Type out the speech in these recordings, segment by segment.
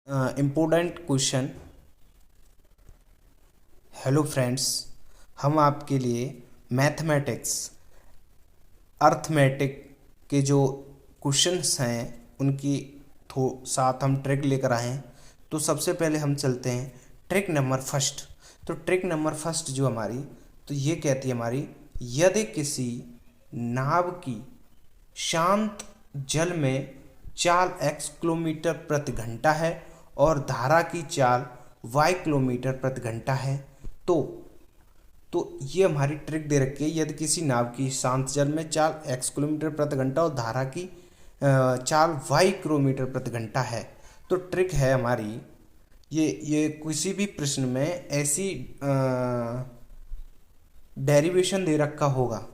Important question. Hello friends, हम आपके लिए मैथमेटिक्स अर्थमेटिक के जो क्वेश्चंस हैं उनकी साथ हम ट्रिक लेकर आए हैं। तो सबसे पहले हम चलते हैं ट्रिक नंबर फर्स्ट। तो ट्रिक नंबर फर्स्ट जो हमारी, तो ये कहती है हमारी, यदि किसी नाव की शांत जल में चाल x किलोमीटर प्रति घंटा है और धारा की चाल y किलोमीटर प्रति घंटा है, तो ये हमारी ट्रिक दे रखी है। यदि किसी नाव की शांत जल में चाल x किलोमीटर प्रति घंटा और धारा की चाल y किलोमीटर प्रति घंटा है, तो ट्रिक है हमारी ये किसी भी प्रश्न में ऐसी डेरिवेशन दे रखा होगा,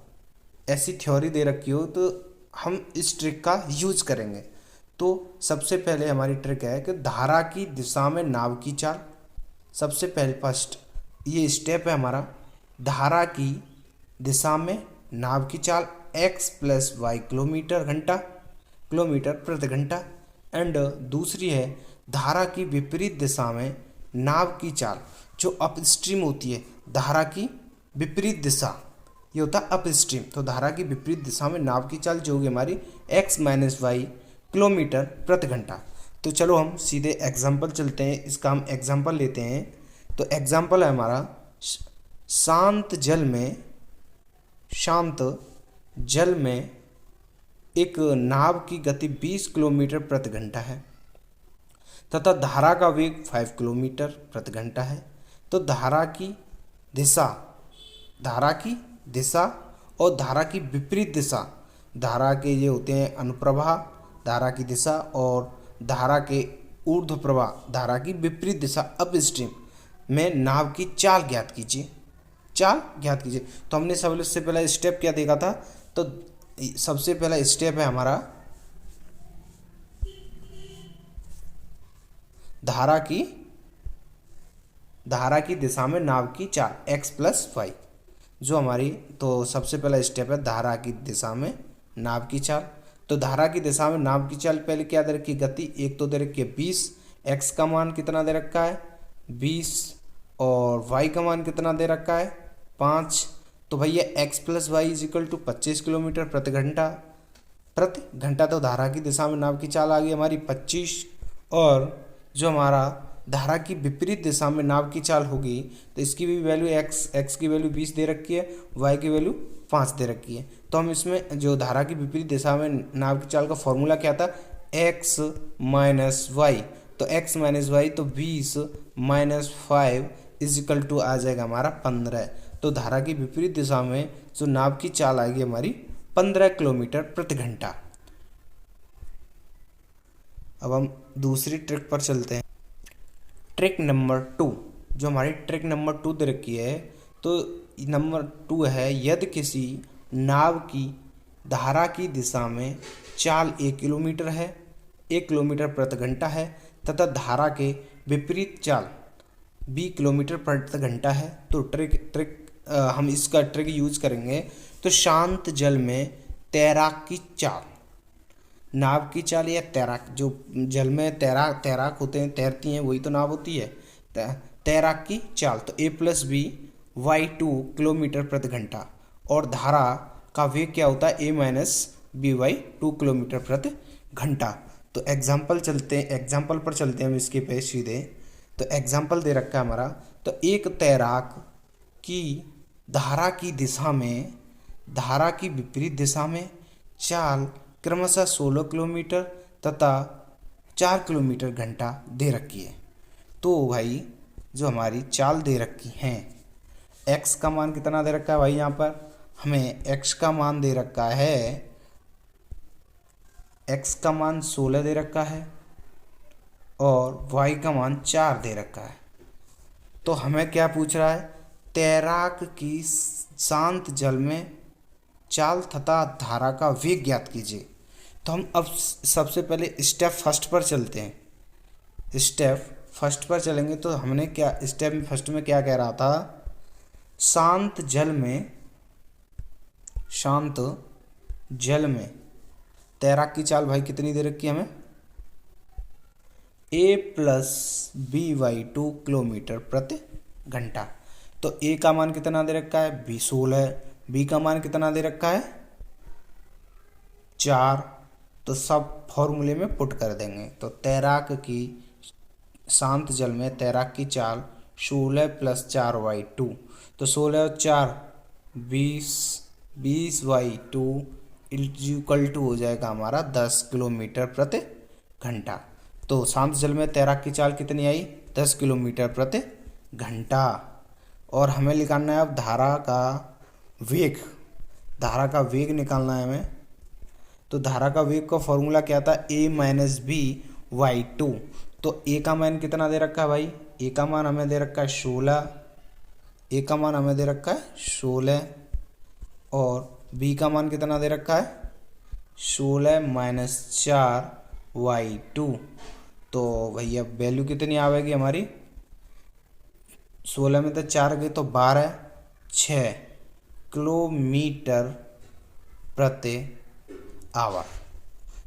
ऐसी थ्योरी दे रखी हो, तो हम इस ट्रिक का यूज करेंगे। तो सबसे पहले हमारी ट्रिक है कि धारा की दिशा में नाव की चाल। सबसे पहले फर्स्ट ये स्टेप है हमारा, धारा की दिशा में नाव की चाल x + y किलोमीटर प्रति घंटा। एंड दूसरी है धारा की विपरीत दिशा में नाव की चाल, जो अपस्ट्रीम होती है। धारा की विपरीत दिशा ये होता है अपस्ट्रीम। तो धारा की विपरीत दिशा में नाव की चाल जो होगी हमारी x - y किलोमीटर प्रति घंटा। तो चलो हम सीधे एग्जाम्पल चलते हैं, इसका हम एग्जाम्पल लेते हैं। तो एग्जाम्पल है हमारा, शांत जल में एक नाव की गति 20 किलोमीटर प्रति घंटा है तथा धारा का वेग 5 किलोमीटर प्रति घंटा है। तो धारा की दिशा और धारा की विपरीत दिशा, धारा के ये होते हैं अनुप्रवाह, धारा की दिशा, और धारा के ऊर्ध्व प्रवाह, धारा की विपरीत दिशा अपस्ट्रीम में नाव की चाल ज्ञात कीजिए। तो हमने सबसे पहला स्टेप क्या देखा था? तो सबसे पहला स्टेप है हमारा धारा की दिशा में नाव की चाल x + y, जो हमारी, तो सबसे पहला स्टेप है धारा की दिशा में नाव की चाल। तो धारा की दिशा में नाव की चाल पहले क्या दे रखी है? गति एक तो दे रखी है 20, x का मान कितना दे रखा है 20, और y का मान कितना दे रखा है 5। तो भैया x + y = 25 किलोमीटर प्रति घंटा। तो धारा की दिशा में नाव की चाल आ गई हमारी 25, और जो हमारा धारा की विपरीत दिशा में नाव की चाल होगी, तो इसकी भी वैल्यू x की वैल्यू 20 दे रखी है, y की वैल्यू 5 दे रखी है। तो हम इसमें जो धारा की विपरीत दिशा में नाव की चाल का फॉर्मूला क्या था? x - y। तो x - y, तो 20 - 5 = आ जाएगा हमारा 15। तो धारा की विपरीत दिशा में जो नाव की चाल आएगी हमारी 15 किलोमीटर प्रति घंटा। अब हम दूसरी ट्रिक पर चलते हैं, ट्रिक नंबर 2। जो हमारी ट्रिक नंबर 2 दे रखी है, तो नंबर 2 है, यदि किसी नाव की धारा की दिशा में चाल 1 किलोमीटर है, 1 किलोमीटर प्रति घंटा है, तथा धारा के विपरीत चाल 20 किलोमीटर प्रति घंटा है। तो हम इसका ट्रिक यूज करेंगे। तो शांत जल में तैराक की चाल, नाव की चाल या तैराक, जो जल में तैराक होते हैं, तैरती हैं, वही तो नाव होती है। तैराक की चाल तो a + b y 2 किलोमीटर प्रति घंटा, और धारा का वेग क्या होता है? a - b y 2 किलोमीटर प्रति घंटा। तो एग्जाम्पल पर चलते हैं हम इसके पे सीधे। तो एग्जाम्पल दे रखा है हमारा, तो एक तैराक की धारा की विपरीत दिशा में चाल क्रमशः 16 किलोमीटर तथा 4 किलोमीटर घंटा दे रखी है। तो भाई जो हमारी चाल दे रखी हैं, x का मान कितना दे रखा है भाई? यहाँ पर हमें x का मान दे रखा है, x का मान 16 दे रखा है, और y का मान 4 दे रखा है। तो हमें क्या पूछ रहा है? तैराक की शांत जल में चाल तथा धारा का वेग ज्ञात कीजिए। तो हम अब सबसे पहले स्टेप फर्स्ट पर चलते हैं। स्टेप फर्स्ट पर चलेंगे तो हमने क्या स्टेप फर्स्ट में क्या कह रहा था? शांत जल में तैराक की चाल भाई कितनी दे रखी है हमें? ए प्लस BY2 किलोमीटर प्रति घंटा। तो ए का मान कितना दे रखा है, 16, बी का मान कितना दे रखा है, 4। तो सब फॉर्मूले में पुट कर देंगे। तो तैराक की शांत जल में तैराक की चाल 16 + 4/2। तो 16 और 4 20/2 इक्वल टू हो जाएगा हमारा 10 किलोमीटर प्रति घंटा। तो शांत जल में तैराक की चाल कितनी आई, 10 किलोमीटर प्रति घंटा। और हमें निकालना है अब धारा का वेग। धारा का वेग निकालना है हमें। तो धारा का वेग का फॉर्मूला क्या था, A - B/2। तो ए का मान कितना दे रखा है भाई, ए का मान हमें दे रखा है 16, ए का मान हमें दे रखा है 16 और बी का मान कितना दे रखा है 16 - 4/2। तो भैया वैल्यू कितनी आवेगी हमारी, 16 में तो 4 गए तो 12, 6 किलोमीटर प्रति आवर।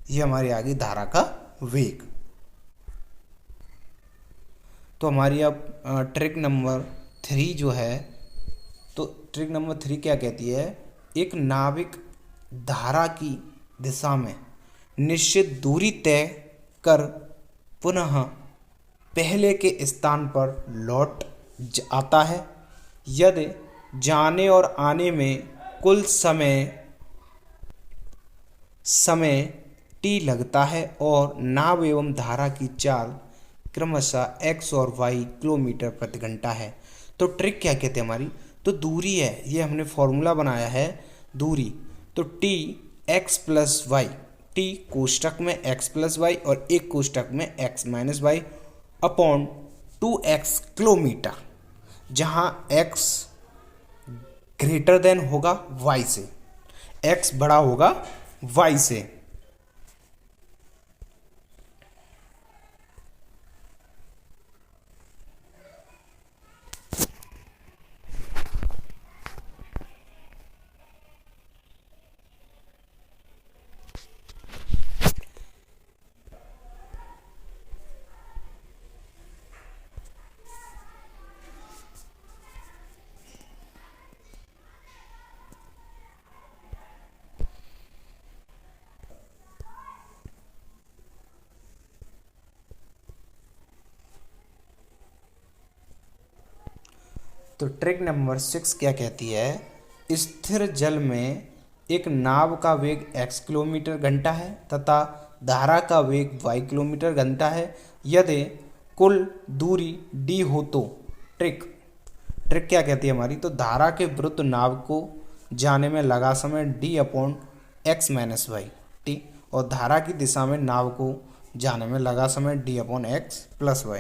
ये हमारी आ गई धारा का वेग। तो हमारी अब ट्रिक नंबर 3 जो है, तो ट्रिक नंबर 3 क्या कहती है, एक नाविक धारा की दिशा में निश्चित दूरी तय कर पुनः पहले के स्थान पर लौट आता है। यदि जाने और आने में कुल समय t लगता है और नाव एवं धारा की चाल क्रमशः x और y किलोमीटर प्रति घंटा है। तो ट्रिक क्या कहते हैं हमारी, तो दूरी है, ये हमने फॉर्मूला बनाया है दूरी। तो t x + y, t कोष्टक में x + y और एक कोष्टक में x - y upon 2x kilometre, जहाँ x ग्रेटर देन होगा y से, x बड़ा होगा y से। तो ट्रिक नंबर 6 क्या कहती है, स्थिर जल में एक नाव का वेग x किलोमीटर घंटा है तथा धारा का वेग y किलोमीटर घंटा है। यदि कुल दूरी d हो तो ट्रिक क्या कहती है हमारी, तो धारा के विरुद्ध नाव को जाने में लगा समय d/x - y t और धारा की दिशा में नाव को जाने में लगा समय d/x + y।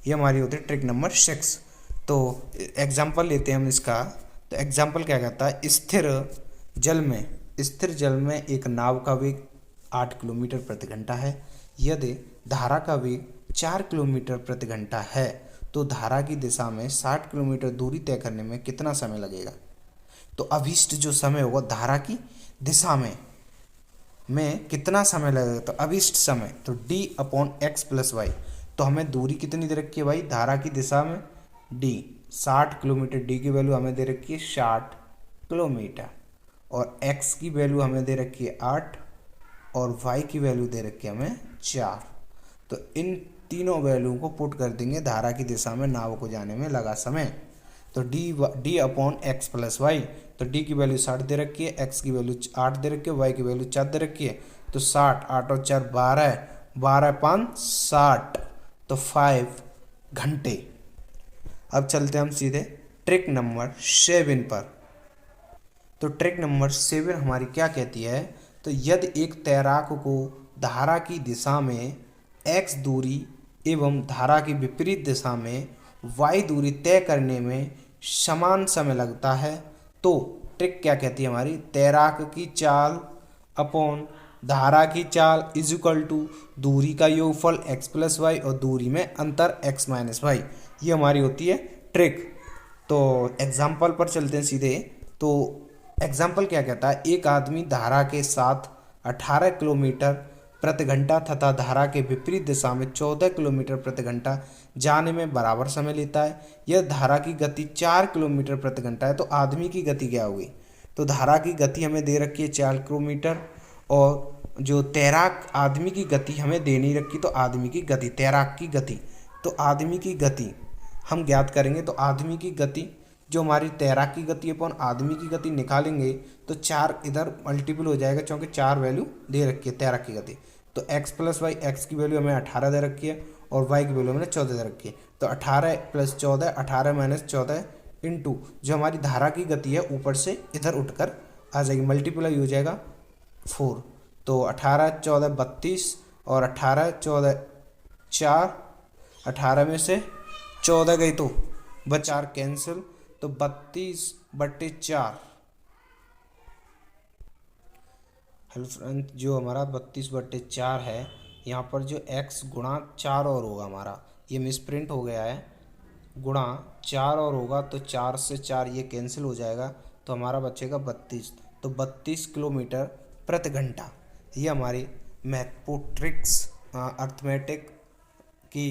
ये हमारी होती है ट्रिक नंबर 6। तो एग्जाम्पल लेते हैं हम इसका। तो एग्जाम्पल क्या कहता है, स्थिर जल में एक नाव का वेग 8 किलोमीटर प्रति घंटा है। यदि धारा का वेग 4 किलोमीटर प्रति घंटा है तो धारा की दिशा में 60 किलोमीटर दूरी तय करने में कितना समय लगेगा। तो अभीष्ट जो समय होगा धारा की दिशा में कितना समय लगेगा, तो अभीष्ट समय तो d/x + y। तो हमें दूरी कितनी दे रखी है भाई, धारा की दिशा में d 60 किलोमीटर, d की वैल्यू हमें दे रखी है 60 किलोमीटर और x की वैल्यू हमें दे रखी है 8 और y की वैल्यू दे रखी है हमें 4। तो इन तीनों वैल्यू को पुट कर देंगे धारा की दिशा में नाव को जाने में लगा समय। तो d/x + y, तो d की वैल्यू 60 दे रखी है, x की वैल्यू 8 दे रखी है, y की वैल्यू 4 दे रखी है। तो 60, 8 और 4 12, 12 5 60, तो 5 घंटे। अब चलते हम सीधे ट्रिक नंबर 7 पर। तो ट्रिक नंबर 7 हमारी क्या कहती है, तो यदि एक तैराक को धारा की दिशा में x दूरी एवं धारा की विपरीत दिशा में y दूरी तय करने में समान समय लगता है, तो ट्रिक क्या कहती है हमारी, तैराक की चाल अपॉन धारा की चाल इक्वल टू दूरी का योगफल x + y और दूरी में अंतर x - y। ये हमारी होती है ट्रिक। तो एग्जाम्पल पर चलते हैं सीधे। तो एग्जाम्पल क्या कहता है, एक आदमी धारा के साथ 18 किलोमीटर प्रति घंटा तथा धारा के विपरीत दिशा में 14 किलोमीटर प्रति घंटा जाने में बराबर समय लेता है। यह धारा की गति 4 किलोमीटर प्रति घंटा है तो आदमी की गति क्या होगी? तो धारा की गति हमें दे रखी है 4 किलोमीटर और जो तैराक आदमी की गति हमें दे नहीं रखी, तो आदमी की गति, तैराक की गति, तो आदमी की गति हम ज्ञात करेंगे। तो आदमी की गति जो हमारी तैराक की गति अपन आदमी की गति निकालेंगे तो 4 इधर मल्टीपल हो जाएगा क्योंकि 4 वैल्यू दे रखी है तैराक की गति। तो x + y, x की वैल्यू हमें 18 दे रखी है और y की वैल्यू हमें 14 दे रखी है। तो 18 + 14, 18 - 14 इंटू जो हमारी धारा की गति है ऊपर से इधर उठकर आ जाएगी, मल्टीप्लाई हो जाएगा 4। तो 18 + 14 32 और 18 + 14 4, 18 में से 14 गई तो बच 4 कैंसिल, तो 32/4। हेलो फ्रेंड, जो हमारा 32/4 है, यहाँ पर जो x गुणा 4 और होगा हमारा, ये मिसप्रिंट हो गया है, गुणा 4 और होगा तो 4 से 4 ये कैंसिल हो जाएगा तो हमारा बचेगा 32। तो 32 किलोमीटर प्रति घंटा, ये हमारी मैथमेटिक्स अर्थमेटिक की